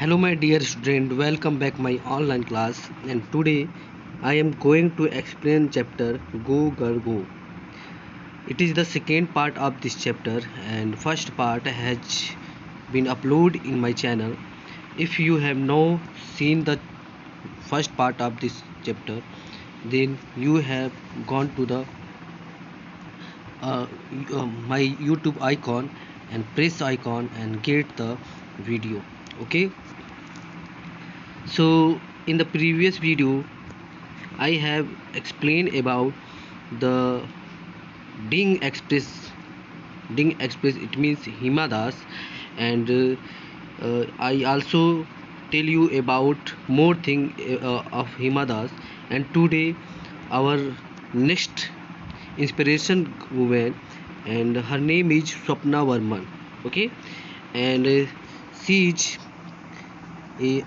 Hello my dear student, welcome back my online class, and today I am going to explain chapter Go Girl Go. It is the second part of this chapter and first part has been uploaded in my channel. If you have now seen the first part of this chapter, then you have gone to the uh, my YouTube icon and press icon and get the video. Okay, so in the previous video I have explained about the Ding Express. Ding Express, it means Himadas, and I also tell you about more thing of Himadas. And today our next inspiration woman, and her name is Swapna Varman. Okay, and she is a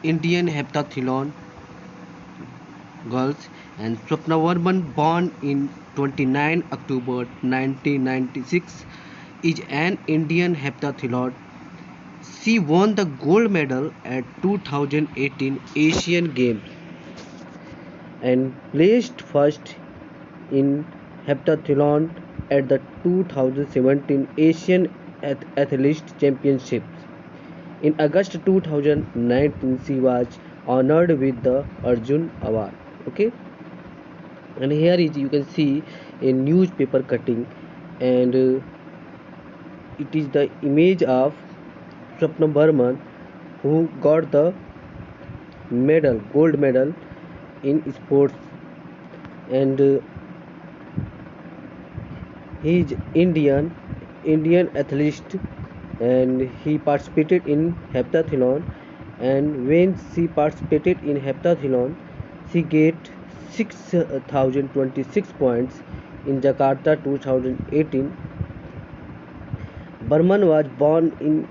Indian heptathlon girls, and Swapna Varman, born in 29 October 1996, is an Indian heptathlon. She won the gold medal at 2018 Asian Games and placed first in heptathlon at the 2017 Asian Athletics Championships. In August 2019, she was honored with the Arjun Award. Okay, and here is you can see a newspaper cutting, and it is the image of Swapna Burman, who got the medal, gold medal in sports, and he is Indian athlete, and he participated in heptathlon. And when she participated in heptathlon, she get 6026 points in Jakarta 2018. Burman was born in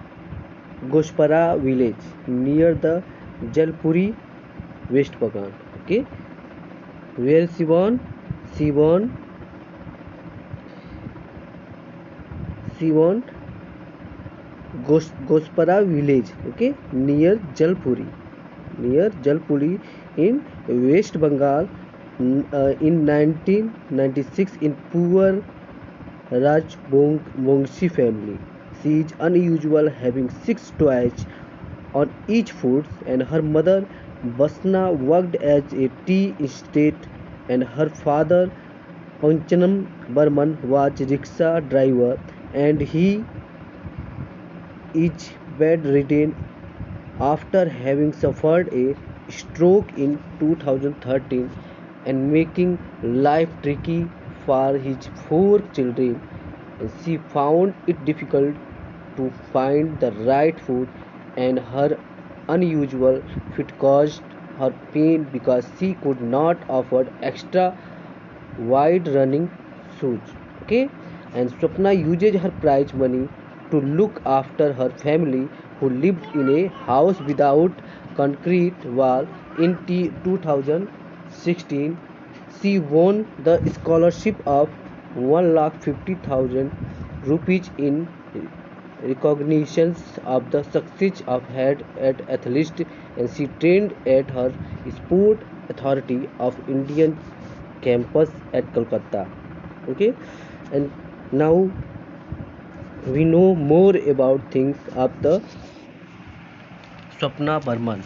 Gospara village near the Jalpuri, West Bengal. Okay, where she born? She born. She born Gospara village. Okay, near Jalpuri, in West Bengal. In 1996, in poor Rajbongshi family. She is unusual, having 6 toys on each foot, and her mother Basna worked as a tea estate, and her father Panchanam Burman was rickshaw driver, and he is bedridden after having suffered a stroke in 2013 and making life tricky for his 4 children. She found it difficult to find the right food, and her unusual fit caused her pain because she could not afford extra wide running shoes. Okay, and Swapna uses her prize money to look after her family, who lived in a house without concrete wall. In 2016, she won the scholarship of 1,50,000 rupees in recognition of the success of her at athlete, and she trained at her Sport Authority of Indian campus at Kolkata. Okay, and now we know more about things of the Swapna Burman.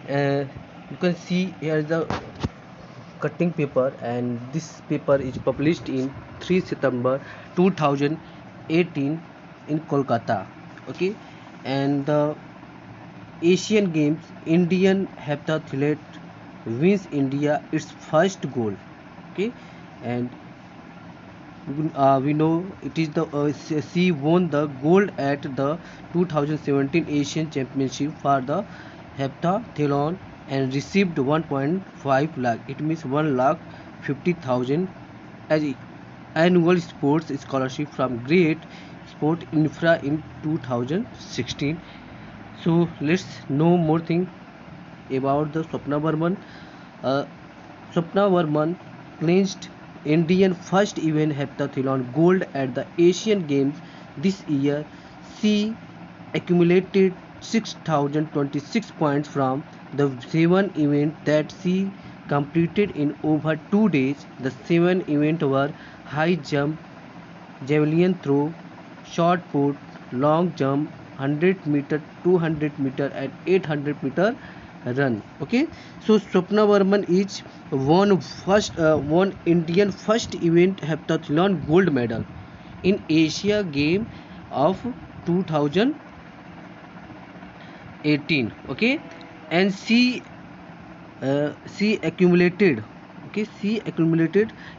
You can see here is the cutting paper, and this paper is published in 3 September 2018 in Kolkata. Okay, and the Asian Games, Indian heptathlete wins India its first gold. Okay, and we know it is the she won the gold at the 2017 Asian Championship for the heptathlon and received 1.5 lakh. It means 1 lakh 50,000 as annual sports scholarship from Great Sport Infra in 2016. So let's know more thing about the Swapna Burman. Uh, Swapna Burman clinched Indian first event heptathlon gold at the Asian Games this year. She accumulated 6,026 points from the 7 events that she completed in over 2 days. The 7 events were high jump, javelin throw, shot put, long jump, 100 meter, 200 meter, and 800 meter run. Okay, so Swapna Varman is won Indian first event heptathlon gold medal in Asia Game of 2018. Okay, and she accumulated,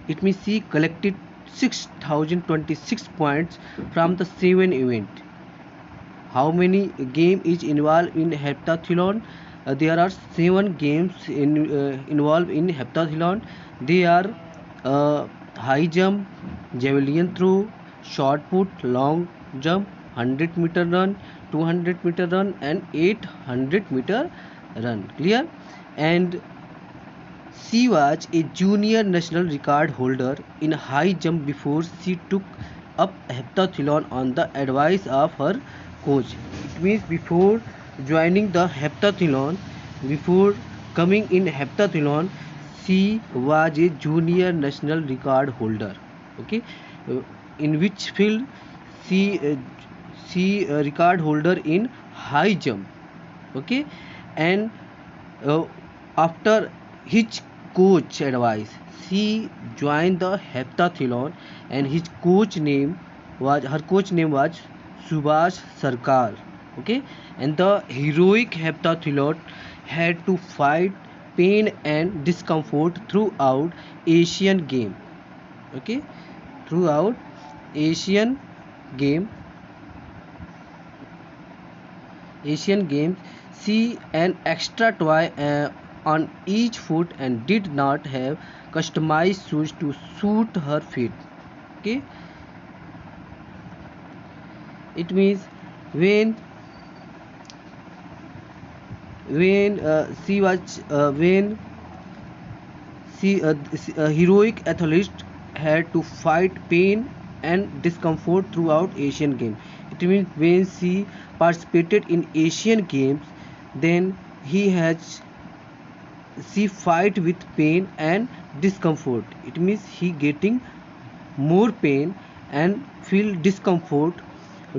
it means she collected 6,026 points from the 7 event. How many game is involved in heptathlon? There are 7 games involved in heptathlon. They are high jump, javelin throw, shot put, long jump, 100 meter run, 200 meter run, and 800 meter run. Clear? And she was a junior national record holder in high jump before she took up heptathlon on the advice of her coach. It means before joining the heptathlon, before coming in heptathlon, she was a junior national record holder. Okay, Uh, in which field she record holder in high jump. Okay, and uh, after his coach advice, she joined the heptathlon, and her coach name was Subhash Sarkar. Okay, and the heroic heptathlon had to fight pain and discomfort throughout Asian game. Okay, throughout Asian game Asian Games, see an extra toy on each foot and did not have customized shoes to suit her feet. Okay, it means when she was when a heroic athlete had to fight pain and discomfort throughout Asian Games. It means when she participated in Asian Games, then she fight with pain and discomfort. It means he getting more pain and feel discomfort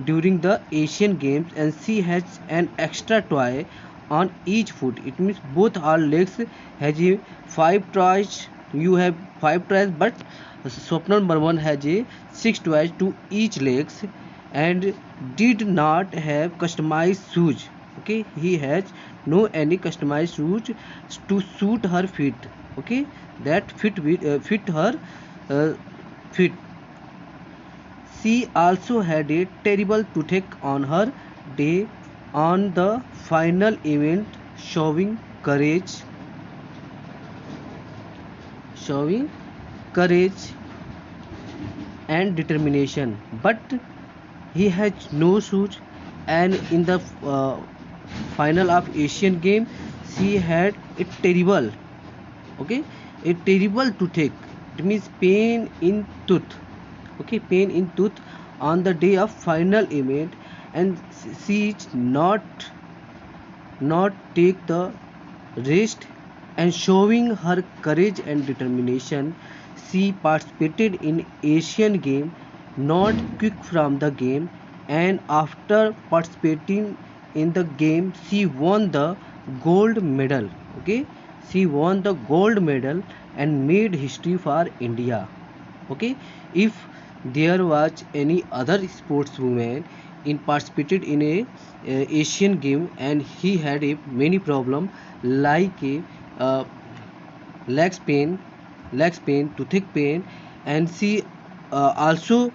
during the Asian Games, and she has an extra toy on each foot. It means both our legs has a 5 toys. You have 5 toys, but Swapnil Barman has a 6 toys to each legs, and did not have customized shoes. Okay, he has no any customized shoes to suit her feet. Okay, that fit her uh, feet. She also had a terrible toothache on her day on the final event, courage, showing courage and determination. But he has no shoes, and in the final of Asian game, she had a terrible, okay, a terrible toothache. It means pain in tooth. Okay, pain in tooth on the day of final event, and she is not take the rest, and showing her courage and determination, she participated in Asian game, not quick from the game, and after participating in the game, she won the gold medal. Okay, she won the gold medal and made history for India. Okay, if there was any other sportswoman in participated in a Asian game, and he had a many problem like a uh, legs pain, toothache pain, and she also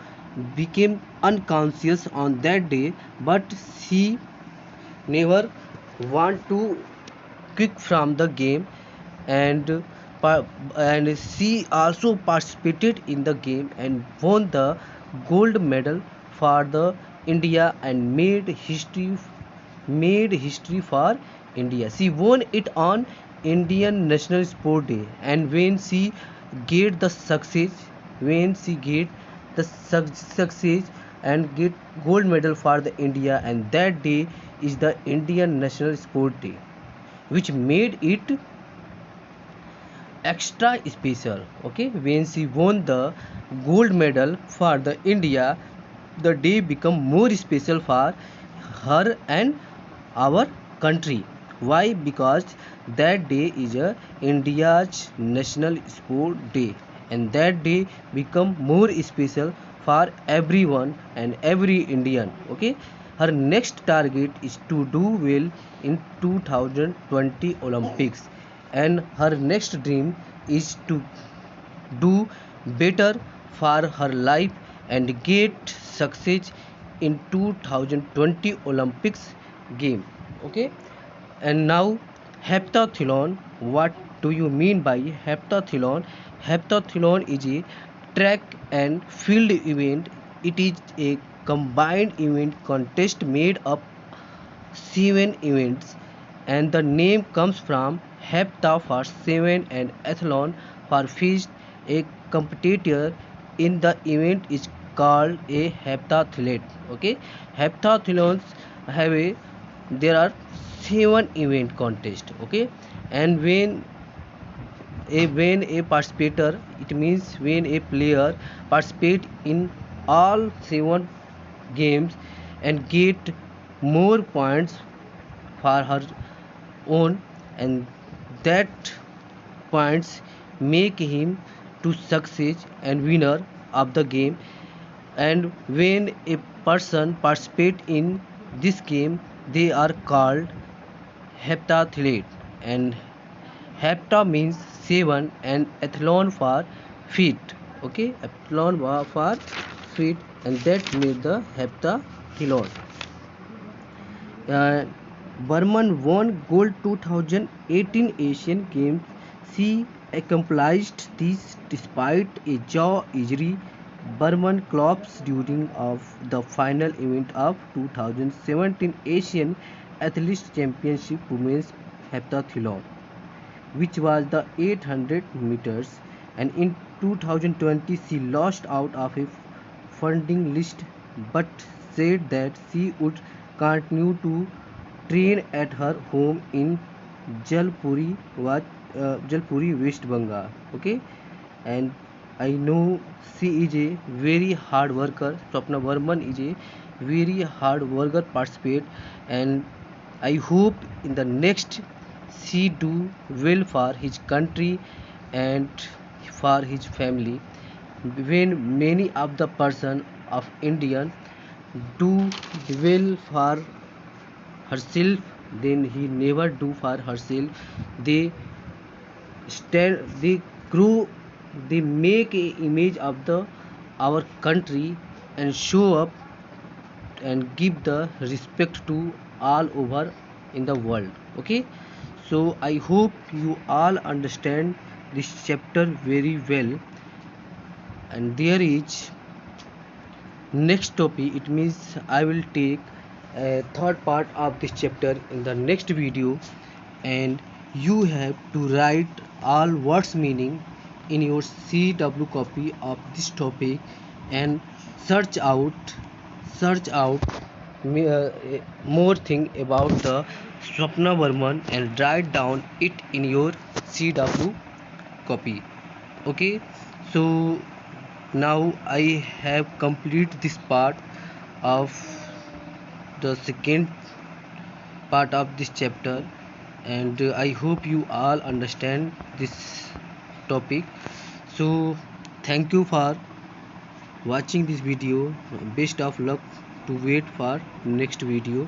became unconscious on that day, but she never want to kick from the game, and and she also participated in the game and won the gold medal for the India, and made history for India. She won it on Indian National Sport Day, and when she get the success, when she get the success, and get gold medal for the India, and that day is the Indian National Sport Day, which made it extra special. Okay, when she won the gold medal for the India, the day become more special for her and our country. Why? Because that day is a India's national sport day, and that day become more special for everyone and every Indian. Okay, her next target is to do well in 2020 Olympics, and her next dream is to do better for her life and get success in 2020 Olympics game. Okay, and now heptathlon. What do you mean by heptathlon? Heptathlon is a track and field event. It is a combined event contest made up 7 events, and the name comes from hepta for 7 and athlon for feast. A competitor in the event is called a heptathlete. Okay, heptathlons have a there are 7 event contest. Okay, and when a participator, it means when a player participate in all 7 games and get more points for her own, and that points make him to success and winner of the game. And when a person participate in this game, they are called heptathlete. And hepta means 7 and athlon for feet. Okay, athlon for feet, and that made the heptathlon. uh, Burman won gold 2018 Asian Games. She accomplished this despite a jaw injury. Burman collapsed during of the final event of 2017 Asian Athletics Championship Women's Heptathlon, which was the 800 meters, and in 2020 she lost out of a funding list, but said that she would continue to train at her home in Jalpuri, West Bengal. Okay, and I know she is a very hard worker. Swapna Varman is a very hard worker participate, and I hope in the next she do well for his country and for his family. When many of the person of Indian do well for herself, then he never do for herself. They they grow, they make a image of the our country and show up and give the respect to all over in the world. Okay, so I hope you all understand this chapter very well. And there is next topic, it means I will take a third part of this chapter in the next video, and you have to write all words meaning in your CW copy of this topic, and search out more thing about the Swapna Varman and write down it in your CW copy. Okay, so now I have completed this part of the second part of this chapter, and I hope you all understand this topic. So thank you for watching this video. Best of luck to wait for next video.